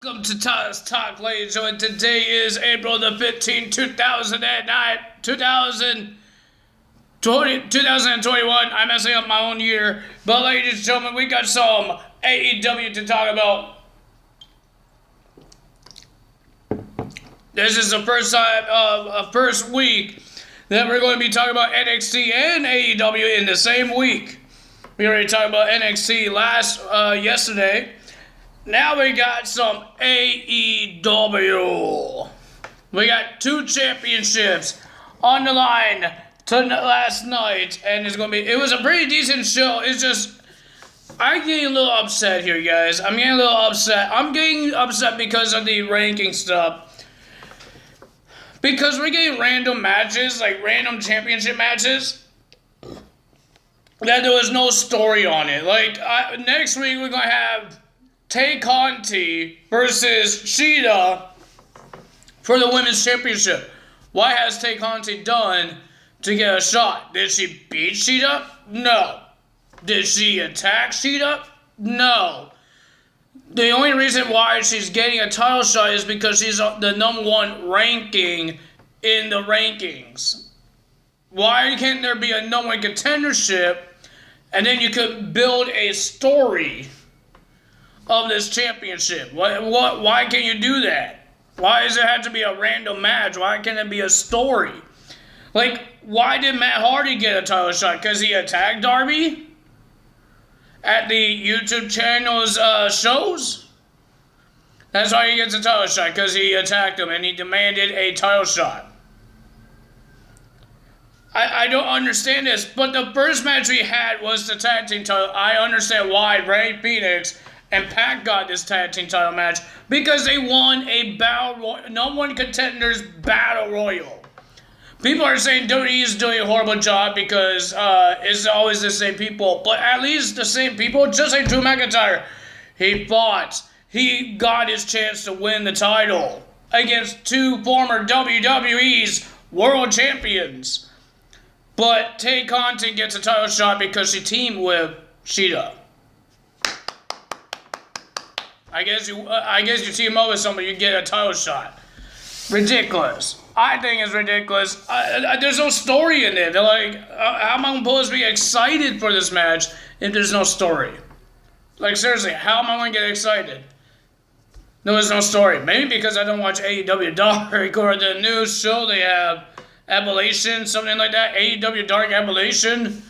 Welcome to Tyler's Talk, ladies and gentlemen. Today is April the 15th, 2021. I'm messing up my own year. But ladies and gentlemen, we got some AEW to talk about. This is the first time, first week that we're going to be talking about NXT and AEW in the same week. We already talked about NXT yesterday. Now we got some AEW. We got 2 championships on the line last night, and it was a pretty decent show. It's just, I'm getting a little upset here, guys. I'm getting a little upset. I'm getting upset because of the ranking stuff. Because we're getting random matches, like random championship matches, that there was no story on it. Like, next week we're going to have Tay Conti versus Shida for the Women's Championship. What has Tay Conti done to get a shot? Did she beat Shida? No. Did she attack Shida? No. The only reason why she's getting a title shot is because she's the number 1 ranking in the rankings. Why can't there be a number 1 contendership and then you could build a story of this championship? Why can't you do that? Why does it have to be a random match? Why can't it be a story? Like, why did Matt Hardy get a title shot? Because he attacked Darby at the YouTube channel's shows? That's why he gets a title shot, because he attacked him and he demanded a title shot. I don't understand this, but the first match we had was the tag team title. I understand why Rey Fenix and Pac got this tag team title match, because they won a number 1 contenders battle royal. People are saying WWE is doing a horrible job because it's always the same people, but at least the same people, just like Drew McIntyre. He fought. He got his chance to win the title against 2 former WWE's world champions. But Tay Conti gets a title shot because she teamed with Shida. I guess you team up with somebody, you get a title shot. Ridiculous. I think it's ridiculous. There's no story in it. They're like, how am I supposed to be excited for this match if there's no story? Like, seriously, how am I going to get excited? There was no story. Maybe because I don't watch AEW Dark or the new show they have, Evolution, something like that. AEW Dark Evolution.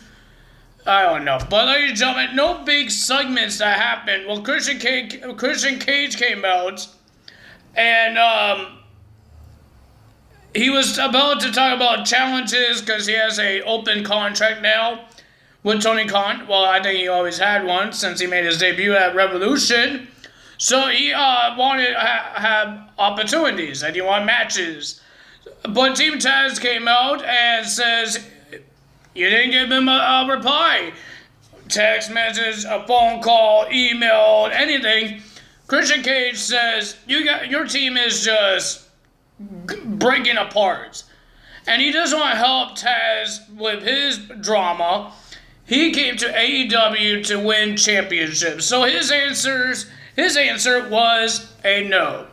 I don't know. But ladies and gentlemen, no big segments that happened. Well, Christian Cage came out, and he was about to talk about challenges because he has an open contract now with Tony Khan. Well, I think he always had one since he made his debut at Revolution. So he wanted to have opportunities and he wanted matches. But Team Taz came out and says, you didn't give him a reply. Text message, a phone call, email, anything. Christian Cage says, your team is just breaking apart. And he doesn't want to help Taz with his drama. He came to AEW to win championships. So his answer was a no.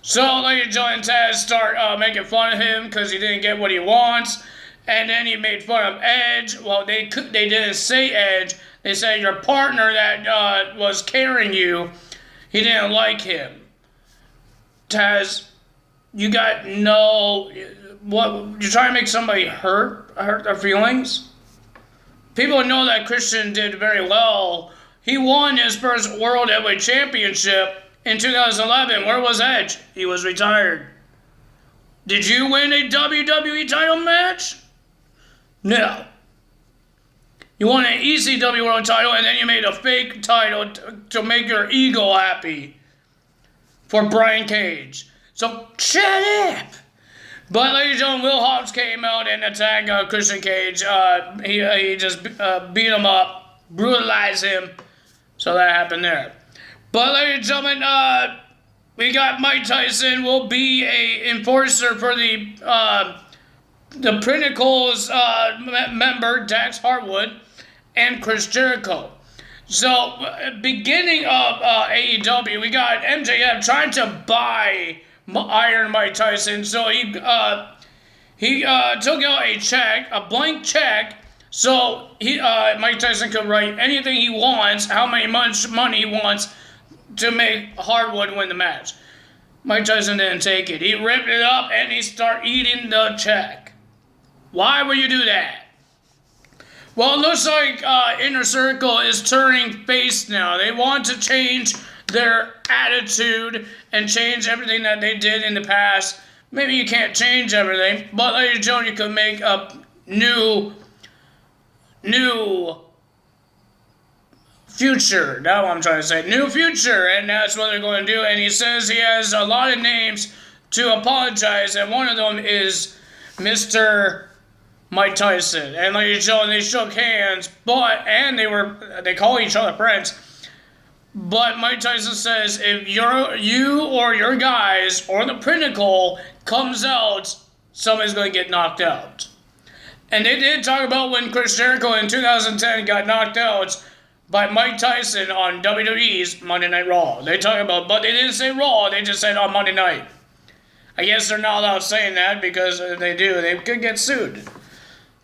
So, ladies and gentlemen, Taz start making fun of him because he didn't get what he wants. And then he made fun of Edge. Well, they didn't say Edge. They said your partner that was carrying you, he didn't like him. Taz, you got no... What? You're trying to make somebody hurt their feelings? People know that Christian did very well. He won his first World Heavyweight Championship in 2011. Where was Edge? He was retired. Did you win a WWE title match? No. You won an ECW World title and then you made a fake title to make your ego happy for Brian Cage. So shut up. But ladies and gentlemen, Will Hobbs came out and attacked Christian Cage. He just beat him up, brutalized him. So that happened there. But ladies and gentlemen, we got Mike Tyson will be a enforcer for the Pinnacle's member Dax Harwood and Chris Jericho. So, beginning of AEW, we got MJF trying to buy Iron Mike Tyson. So he took out a check, a blank check, so Mike Tyson could write anything he wants, how much money he wants to make Hardwood win the match. Mike Tyson didn't take it. He ripped it up and he started eating the check. Why would you do that? Well, it looks like Inner Circle is turning face now. They want to change their attitude and change everything that they did in the past. Maybe you can't change everything, but ladies and gentlemen, you can make a new future. That's what I'm trying to say. New future, and that's what they're going to do. And he says he has a lot of names to apologize, and one of them is Mr. Mike Tyson. And ladies and gentlemen, they shook hands, and they call each other friends. But Mike Tyson says if you or your guys or the Pinnacle comes out, somebody's going to get knocked out. And they did talk about when Chris Jericho in 2010 got knocked out by Mike Tyson on WWE's Monday Night Raw. They talk about, but they didn't say Raw, they just said on Monday Night. I guess they're not allowed saying that because if they do, they could get sued.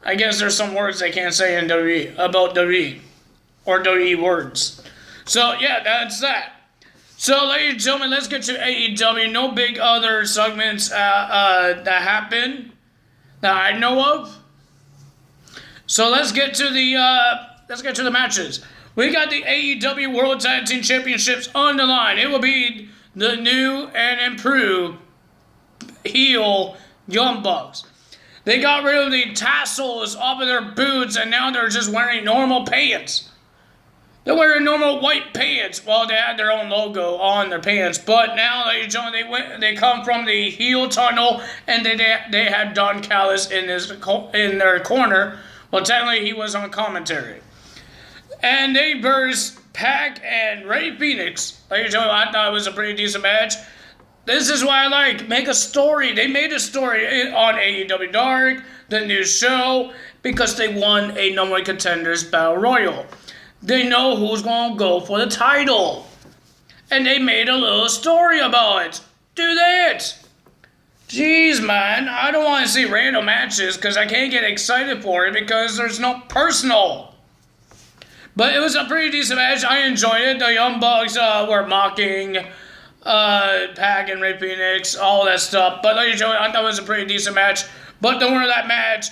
I guess there's some words they can't say in WWE about WWE or WWE words. So yeah, that's that. So ladies and gentlemen, let's get to AEW. No big other segments that happen that I know of. So let's get to the matches. We got the AEW World Tag Team Championships on the line. It will be the new and improved heel Young Bucks. They got rid of the tassels off of their boots, and now they're just wearing normal pants. They're wearing normal white pants. Well, they had their own logo on their pants, but now they come from the heel tunnel, and they had Don Callis in their corner. Well, technically, he was on commentary. And they burst Pac and Ray Phoenix. Ladies and gentlemen, I thought it was a pretty decent match. This is why I like. Make a story. They made a story on AEW Dark, the new show, because they won a number one contenders battle royal. They know who's going to go for the title. And they made a little story about it. Do that. Jeez, man. I don't want to see random matches because I can't get excited for it because there's no personal. But it was a pretty decent match. I enjoyed it. The Young Bucks were mocking Pac and Ray Phoenix, all that stuff. But ladies and gentlemen, I thought it was a pretty decent match. But the winner of that match,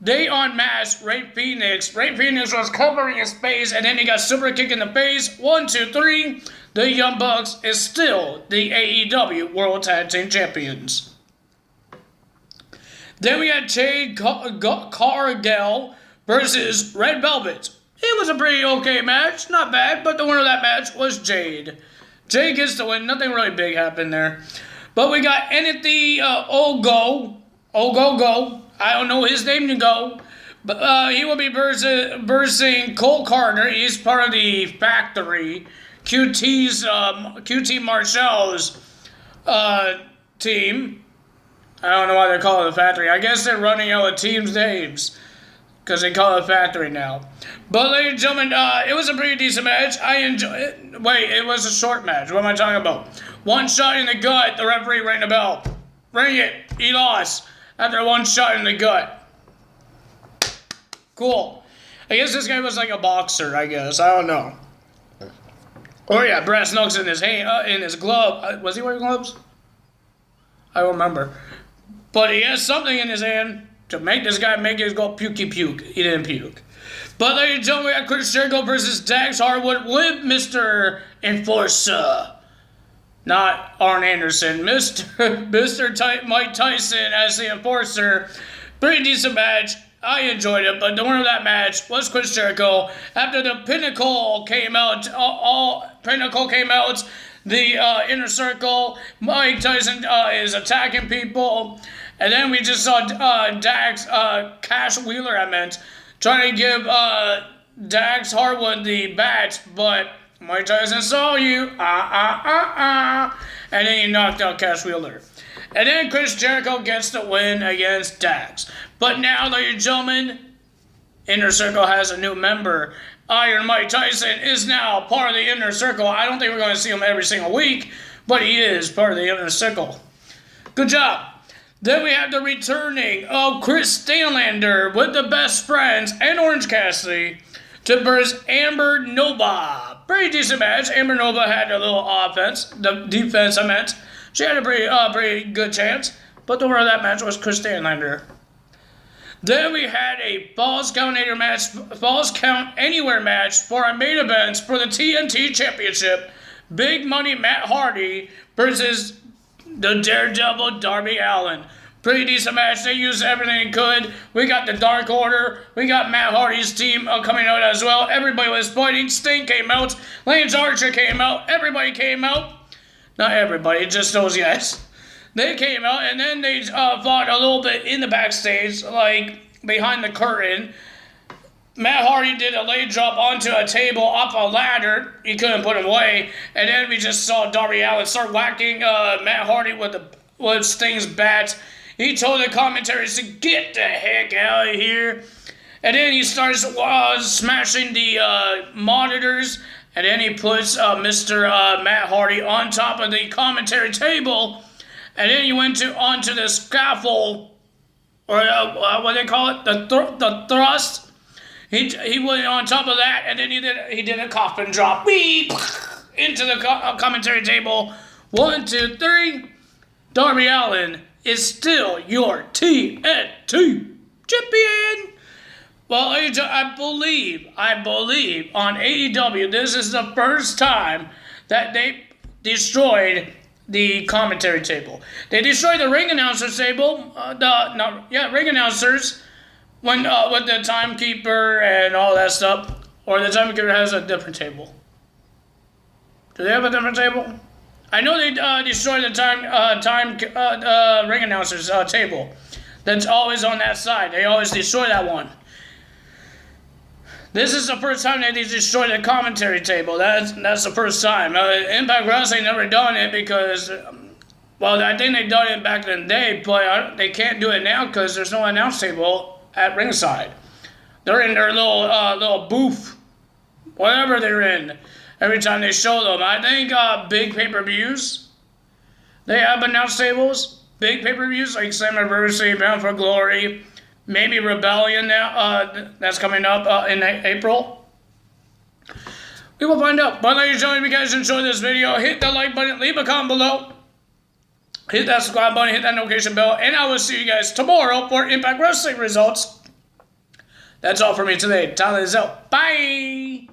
they unmasked Ray Phoenix. Ray Phoenix was covering his face, and then he got super kick in the face. 1, 2, 3. The Young Bucks is still the AEW World Tag Team Champions. Then we had Jade Cargill versus Red Velvet. It was a pretty okay match. Not bad, but the winner of that match was Jade. Jade gets the win. Nothing really big happened there. But we got Anthony Ogo. I don't know his name to go. But he will be versing Cole Carter. He's part of the Factory. QT Marshall's team. I don't know why they call it the Factory. I guess they're running out of teams' names because they call it Factory now. But ladies and gentlemen, it was a pretty decent match. I enjoyed it. Wait, it was a short match. What am I talking about? One shot in the gut. The referee rang the bell. Ring it. He lost after one shot in the gut. Cool. I guess this guy was like a boxer, I guess. I don't know. Oh yeah, brass knucks in his hand, in his glove. Was he wearing gloves? I don't remember. But he has something in his hand to make this guy make his go pukey puke. He didn't puke. But ladies and gentlemen, we got Chris Jericho versus Dax Harwood with Mr. Enforcer. Not Arn Anderson. Mr. Mike Tyson as the Enforcer. Pretty decent match. I enjoyed it, but the winner of that match was Chris Jericho. After the Pinnacle came out, the Inner Circle, Mike Tyson is attacking people. And then we just saw Dax, Cash Wheeler, trying to give Dax Harwood the badge, but Mike Tyson saw you, and then he knocked out Cash Wheeler. And then Chris Jericho gets the win against Dax. But now, ladies and gentlemen, Inner Circle has a new member, Iron Mike Tyson is now part of the Inner Circle. I don't think we're going to see him every single week, but he is part of the Inner Circle. Good job. Then we have the returning of Chris Stanlander with the Best Friends and Orange Cassidy to versus Amber Nova. Pretty decent match. Amber Nova had a little defense I meant. She had a pretty good chance, but the winner of that match was Chris Stanlander. Then we had a Falls Count Anywhere match for our main events for the TNT Championship. Big Money Matt Hardy versus the Daredevil Darby Allin. Pretty decent match. They used everything they could. We got the Dark Order. We got Matt Hardy's team coming out as well. Everybody was fighting. Sting came out. Lance Archer came out. Everybody came out. Not everybody, just those guys. They came out, and then they fought a little bit in the backstage, like behind the curtain. Matt Hardy did a leg drop onto a table off a ladder. He couldn't put him away. And then we just saw Darby Allin start whacking Matt Hardy with Sting's bat. He told the commentaries to get the heck out of here. And then he starts smashing the monitors. And then he puts Mr. Matt Hardy on top of the commentary table. And then he went onto the scaffold, or what do they call it? The thrust. He went on top of that, and then he did a coffin drop. Whee! Into the commentary table. 1, 2, 3. Darby Allin is still your TNT champion. Well, I believe on AEW, this is the first time that they destroyed the commentary table. They destroyed the ring announcers table. Ring announcers when with the timekeeper and all that stuff. Or the timekeeper has a different table. Do they have a different table? I know they destroyed the ring announcers table. That's always on that side. They always destroy that one. This is the first time that they destroyed the commentary table. That's the first time. Impact Wrestling never done it because, well, I think they done it back in the day, but they can't do it now because there's no announce table at ringside. They're in their little booth, whatever they're in. Every time they show them, I think big pay-per-views, they have announce tables. Big pay-per-views like Slammiversary, Bound for Glory. Maybe Rebellion now, that's coming up in April. We will find out. But ladies and gentlemen, if you guys enjoyed this video, hit the like button, leave a comment below. Hit that subscribe button, hit that notification bell, and I will see you guys tomorrow for Impact Wrestling results. That's all for me today. Tyler is out. Bye!